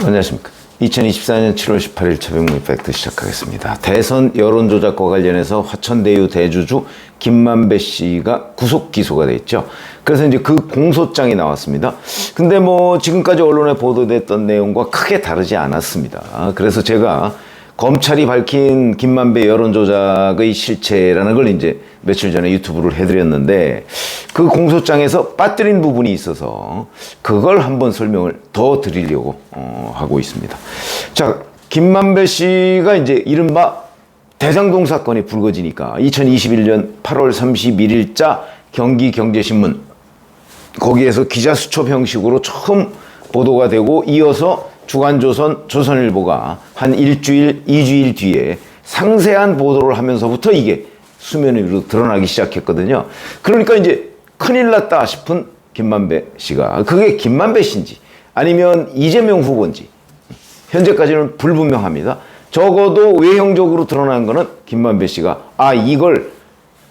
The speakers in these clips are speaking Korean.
안녕하십니까. 2024년 7월 18일 최병무 팩트 시작하겠습니다. 대선 여론조작과 관련해서 화천대유 대주주 김만배 씨가 구속 기소가 돼 있죠. 그래서 이제 그 공소장이 나왔습니다. 근데 뭐 지금까지 언론에 보도됐던 내용과 크게 다르지 않았습니다. 그래서 제가 검찰이 밝힌 김만배 여론조작의 실체라는 걸 이제 며칠 전에 유튜브를 해드렸는데, 그 공소장에서 빠뜨린 부분이 있어서 그걸 한번 설명을 더 드리려고 하고 있습니다. 자, 김만배 씨가 이제 이른바 대장동 사건이 불거지니까 2021년 8월 31일자 경기경제신문, 거기에서 기자수첩 형식으로 처음 보도가 되고, 이어서 주간조선, 조선일보가 한 일주일, 2주일 뒤에 상세한 보도를 하면서부터 이게 수면 위로 드러나기 시작했거든요. 그러니까 이제 큰일 났다 싶은 김만배 씨가, 그게 김만배 씨인지 아니면 이재명 후보인지 현재까지는 불분명합니다. 적어도 외형적으로 드러난 거는 김만배 씨가 이걸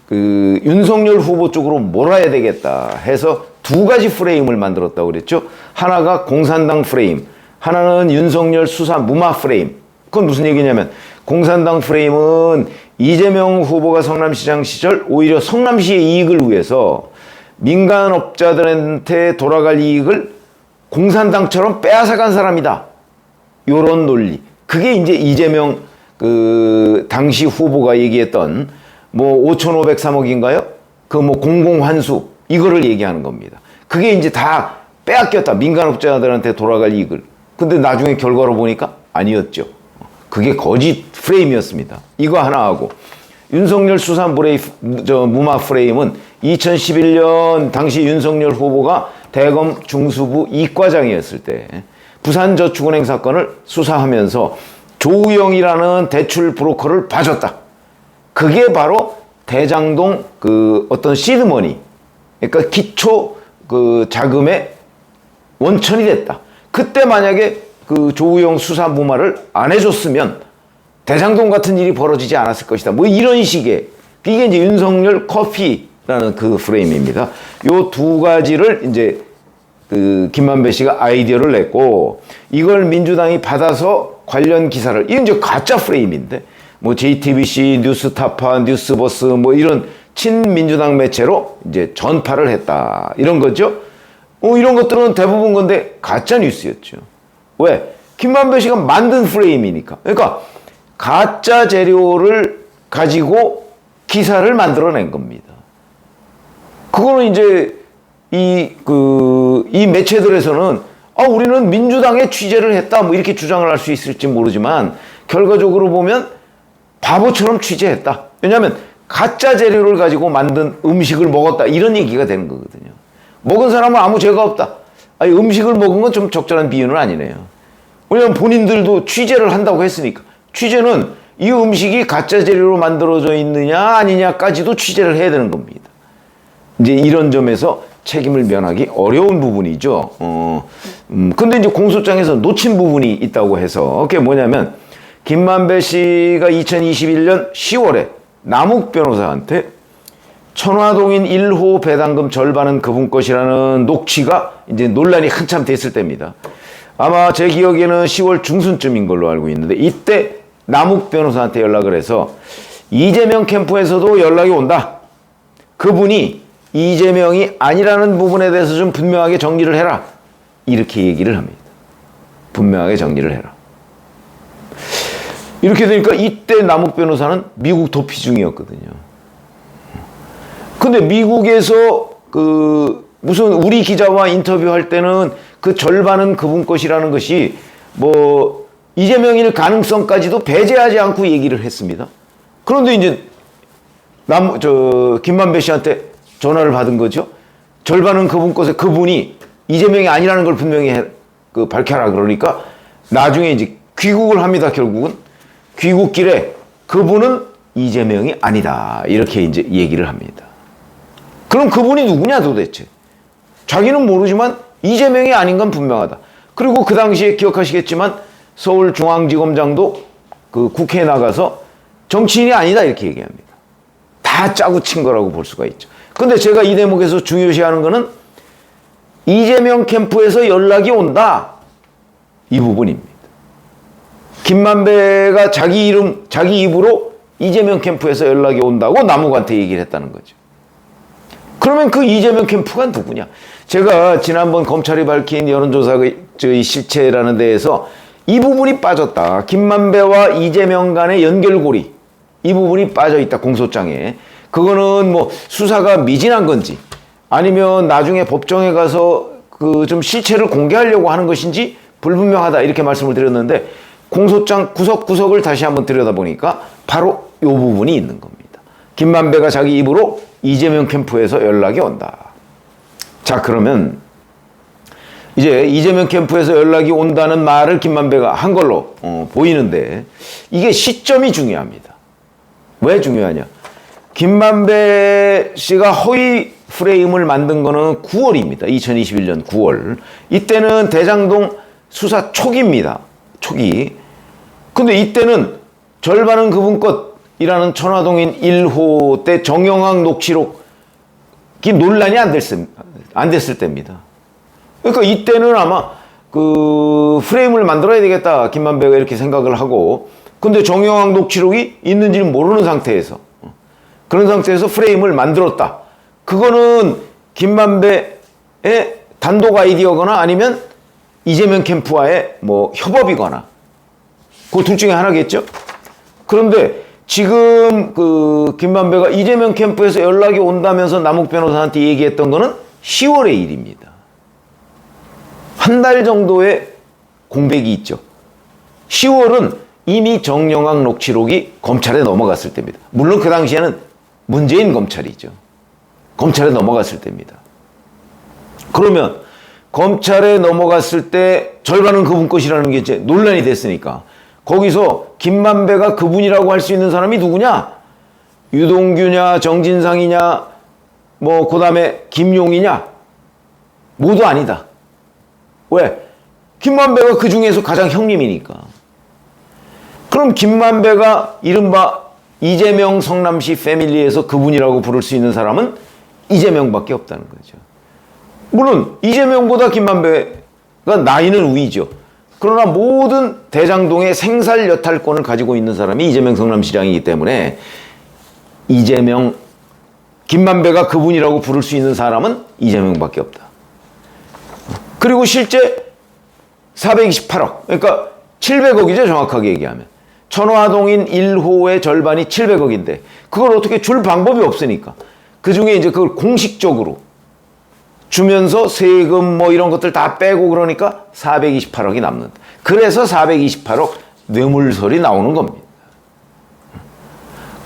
그 윤석열 후보 쪽으로 몰아야 되겠다 해서 두 가지 프레임을 만들었다고 그랬죠. 하나가 공산당 프레임, 하나는 윤석열 수사 무마 프레임. 그건 무슨 얘기냐면, 공산당 프레임은 이재명 후보가 성남시장 시절 오히려 성남시의 이익을 위해서 민간업자들한테 돌아갈 이익을 공산당처럼 빼앗아간 사람이다, 요런 논리. 그게 이제 이재명 그 당시 후보가 얘기했던 뭐 5,503억인가요? 그 뭐 공공환수, 이거를 얘기하는 겁니다. 그게 이제 다 빼앗겼다, 민간업자들한테 돌아갈 이익을. 근데 나중에 결과로 보니까 아니었죠. 그게 거짓 프레임이었습니다. 이거 하나 하고, 윤석열 수사 무마 프레임은 2011년 당시 윤석열 후보가 대검 중수부 이과장이었을 때 부산저축은행 사건을 수사하면서 조우영이라는 대출 브로커를 봐줬다. 그게 바로 대장동 그 어떤 시드머니, 그러니까 기초 그 자금의 원천이 됐다. 그때 만약에 그 조우영 수사 무마를 안 해줬으면 대장동 같은 일이 벌어지지 않았을 것이다. 뭐 이런 식의, 이게 이제 윤석열 커피라는 그 프레임입니다. 요 두 가지를 이제 그 김만배 씨가 아이디어를 냈고, 이걸 민주당이 받아서 관련 기사를, 이건 이제 가짜 프레임인데, 뭐 JTBC, 뉴스타파, 뉴스버스 뭐 이런 친민주당 매체로 이제 전파를 했다, 이런 거죠. 이런 것들은 대부분 건데 가짜 뉴스였죠. 왜? 김만배 씨가 만든 프레임이니까. 그러니까 가짜 재료를 가지고 기사를 만들어낸 겁니다. 그거는 이제 이 매체들에서는 우리는 민주당의 취재를 했다, 뭐 이렇게 주장을 할 수 있을지 모르지만, 결과적으로 보면 바보처럼 취재했다. 왜냐하면 가짜 재료를 가지고 만든 음식을 먹었다, 이런 얘기가 되는 거거든요. 먹은 사람은 아무 죄가 없다. 음식을 먹은 건 좀 적절한 비유는 아니네요. 왜냐하면 본인들도 취재를 한다고 했으니까. 취재는 이 음식이 가짜 재료로 만들어져 있느냐 아니냐까지도 취재를 해야 되는 겁니다. 이제 이런 점에서 책임을 면하기 어려운 부분이죠. 근데 이제 공소장에서 놓친 부분이 있다고 해서, 그게 뭐냐면, 김만배 씨가 2021년 10월에 남욱 변호사한테 천화동인 1호 배당금 절반은 그분 것이라는 녹취가 이제 논란이 한참 됐을 때입니다. 아마 제 기억에는 10월 중순쯤인 걸로 알고 있는데, 이때 남욱 변호사한테 연락을 해서 이재명 캠프에서도 연락이 온다. 그분이 이재명이 아니라는 부분에 대해서 좀 분명하게 정리를 해라, 이렇게 얘기를 합니다. 분명하게 정리를 해라. 이렇게 되니까 이때 남욱 변호사는 미국 도피 중이었거든요. 근데 미국에서 무슨 우리 기자와 인터뷰할 때는 그 절반은 그분 것이라는 것이 뭐 이재명일 가능성까지도 배제하지 않고 얘기를 했습니다. 그런데 이제 김만배 씨한테 전화를 받은 거죠. 절반은 그분 것에, 그분이 이재명이 아니라는 걸 분명히 밝혀라. 그러니까 나중에 이제 귀국을 합니다. 결국은 귀국길에 그분은 이재명이 아니다, 이렇게 이제 얘기를 합니다. 그럼 그분이 누구냐 도대체? 자기는 모르지만 이재명이 아닌 건 분명하다. 그리고 그 당시에 기억하시겠지만 서울중앙지검장도 그 국회에 나가서 정치인이 아니다, 이렇게 얘기합니다. 다 짜고 친 거라고 볼 수가 있죠. 근데 제가 이 대목에서 중요시하는 거는 이재명 캠프에서 연락이 온다. 이 부분입니다. 김만배가 자기 입으로 이재명 캠프에서 연락이 온다고 남욱한테 얘기를 했다는 거죠. 그러면 그 이재명 캠프가 누구냐? 제가 지난번 검찰이 밝힌 여론조사의 실체라는 데에서 이 부분이 빠졌다. 김만배와 이재명 간의 연결고리, 이 부분이 빠져있다, 공소장에. 그거는 뭐 수사가 미진한 건지 아니면 나중에 법정에 가서 그 좀 실체를 공개하려고 하는 것인지 불분명하다, 이렇게 말씀을 드렸는데, 공소장 구석구석을 다시 한번 들여다보니까 바로 이 부분이 있는 겁니다. 김만배가 자기 입으로 이재명 캠프에서 연락이 온다. 자, 그러면 이제 이재명 캠프에서 연락이 온다는 말을 김만배가 한 걸로 보이는데, 이게 시점이 중요합니다. 왜 중요하냐? 김만배 씨가 허위 프레임을 만든 거는 9월입니다. 2021년 9월. 이때는 대장동 수사 초기입니다. 초기. 근데 이때는 절반은 그분 것이라는 천화동인 1호 때 정영학 녹취록이 논란이 안 됐을 때입니다. 그러니까 이때는 아마 그 프레임을 만들어야 되겠다, 김만배가 이렇게 생각을 하고, 근데 정영학 녹취록이 있는지는 모르는 상태에서, 그런 상태에서 프레임을 만들었다. 그거는 김만배의 단독 아이디어거나 아니면 이재명 캠프와의 뭐 협업이거나, 그 둘 중에 하나겠죠? 그런데 지금 그 김만배가 이재명 캠프에서 연락이 온다면서 남욱 변호사한테 얘기했던 거는 10월의 일입니다. 한 달 정도의 공백이 있죠. 10월은 이미 정영학 녹취록이 검찰에 넘어갔을 때입니다. 물론 그 당시에는 문재인 검찰이죠. 검찰에 넘어갔을 때입니다. 그러면 검찰에 넘어갔을 때 절반은 그분 것이라는 게 이제 논란이 됐으니까, 거기서 김만배가 그분이라고 할 수 있는 사람이 누구냐? 유동규냐, 정진상이냐, 뭐 그 다음에 김용이냐? 모두 아니다. 왜? 김만배가 그 중에서 가장 형님이니까. 그럼 김만배가 이른바 이재명 성남시 패밀리에서 그분이라고 부를 수 있는 사람은 이재명밖에 없다는 거죠. 물론 이재명보다 김만배가 나이는 우위죠. 그러나 모든 대장동의 생살 여탈권을 가지고 있는 사람이 이재명 성남시장이기 때문에 김만배가 그분이라고 부를 수 있는 사람은 이재명밖에 없다. 그리고 실제 428억, 그러니까 700억이죠, 정확하게 얘기하면. 천화동인 1호의 절반이 700억인데 그걸 어떻게 줄 방법이 없으니까 그 중에 이제 그걸 공식적으로 주면서 세금 뭐 이런 것들 다 빼고 그러니까 428억이 남는다. 그래서 428억 뇌물설이 나오는 겁니다.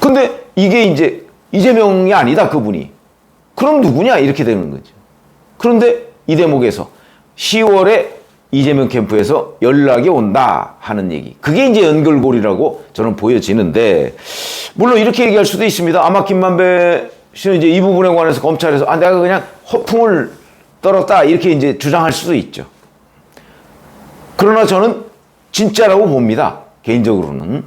근데 이게 이제 이재명이 아니다, 그분이. 그럼 누구냐? 이렇게 되는 거죠. 그런데 이 대목에서 10월에 이재명 캠프에서 연락이 온다 하는 얘기. 그게 이제 연결고리라고 저는 보여지는데, 물론 이렇게 얘기할 수도 있습니다. 아마 김만배 씨는 이제 이 부분에 관해서 검찰에서 내가 그냥 허풍을 떨었다, 이렇게 이제 주장할 수도 있죠. 그러나 저는 진짜라고 봅니다, 개인적으로는.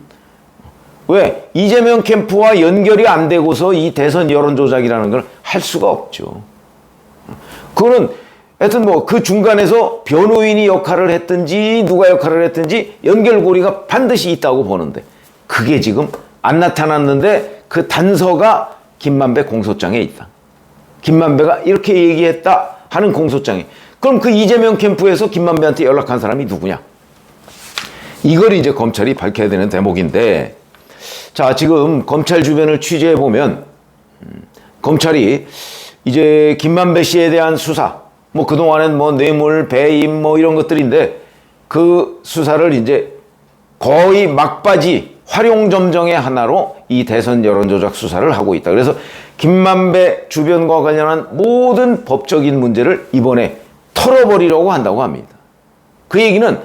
왜? 이재명 캠프와 연결이 안 되고서 이 대선 여론조작이라는 걸 할 수가 없죠. 그거는 하여튼 뭐 그 중간에서 변호인이 역할을 했든지 누가 역할을 했든지 연결고리가 반드시 있다고 보는데, 그게 지금 안 나타났는데 그 단서가 김만배 공소장에 있다. 김만배가 이렇게 얘기했다 하는 공소장에. 그럼 그 이재명 캠프에서 김만배한테 연락한 사람이 누구냐? 이걸 이제 검찰이 밝혀야 되는 대목인데, 자, 지금 검찰 주변을 취재해 보면 검찰이 이제 김만배 씨에 대한 수사, 뭐 그동안엔 뭐 뇌물, 배임 뭐 이런 것들인데, 그 수사를 이제 거의 막바지 활용점정의 하나로 이 대선 여론조작 수사를 하고 있다. 그래서 김만배 주변과 관련한 모든 법적인 문제를 이번에 털어버리려고 한다고 합니다. 그 얘기는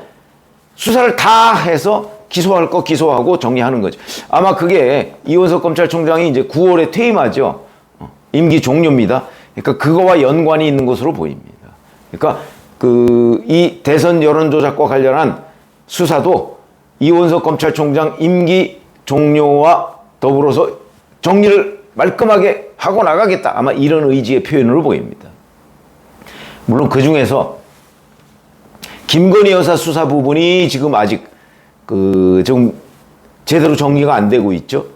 수사를 다 해서 기소할 거 기소하고 정리하는 거죠. 아마 그게 이원석 검찰총장이 이제 9월에 퇴임하죠. 임기 종료입니다. 그러니까 그거와 연관이 있는 것으로 보입니다. 그러니까 이 대선 여론조작과 관련한 수사도 이원석 검찰총장 임기 종료와 더불어서 정리를 말끔하게 하고 나가겠다, 아마 이런 의지의 표현으로 보입니다. 물론 그 중에서 김건희 여사 수사 부분이 지금 아직 좀 제대로 정리가 안 되고 있죠.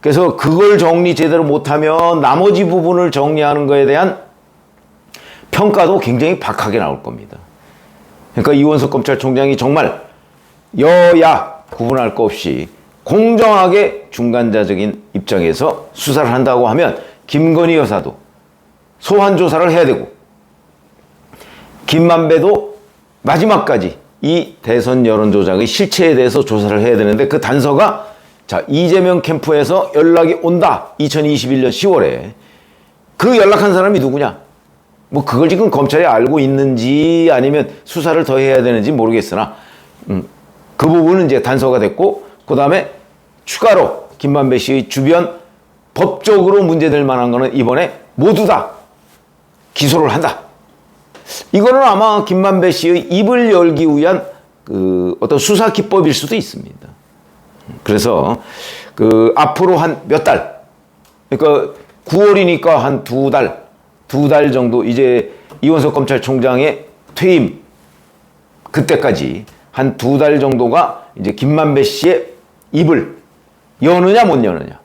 그래서 그걸 정리 제대로 못하면 나머지 부분을 정리하는 거에 대한 평가도 굉장히 박하게 나올 겁니다. 그러니까 이원석 검찰총장이 정말 여야 구분할 거 없이 공정하게 중간자적인 입장에서 수사를 한다고 하면 김건희 여사도 소환 조사를 해야 되고 김만배도 마지막까지 이 대선 여론조작의 실체에 대해서 조사를 해야 되는데 그 단서가 자 이재명 캠프에서 연락이 온다. 2021년 10월에 그 연락한 사람이 누구냐? 뭐 그걸 지금 검찰이 알고 있는지 아니면 수사를 더 해야 되는지 모르겠으나 그 부분은 이제 단서가 됐고 그 다음에 추가로 김만배 씨의 주변 법적으로 문제될 만한 거는 이번에 모두 다 기소를 한다. 이거는 아마 김만배 씨의 입을 열기 위한 어떤 수사 기법일 수도 있습니다. 그래서 앞으로 한 몇 달, 그러니까 9월이니까 한 두 달 정도 이제 이원석 검찰총장의 퇴임 그때까지 한 두 달 정도가 이제 김만배 씨의 입을 여느냐 못 여느냐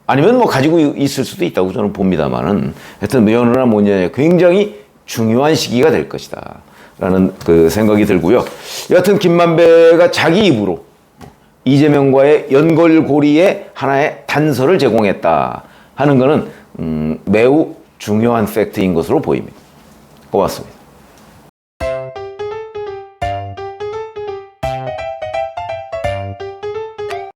아니면 뭐 가지고 있을 수도 있다고 저는 봅니다만은 하여튼 여느냐 못 여느냐 굉장히 중요한 시기가 될 것이다 라는 생각이 들고요. 여하튼 김만배가 자기 입으로 이재명과의 연결고리에 하나의 단서를 제공했다 하는 것은 매우 중요한 팩트인 것으로 보입니다. 고맙습니다.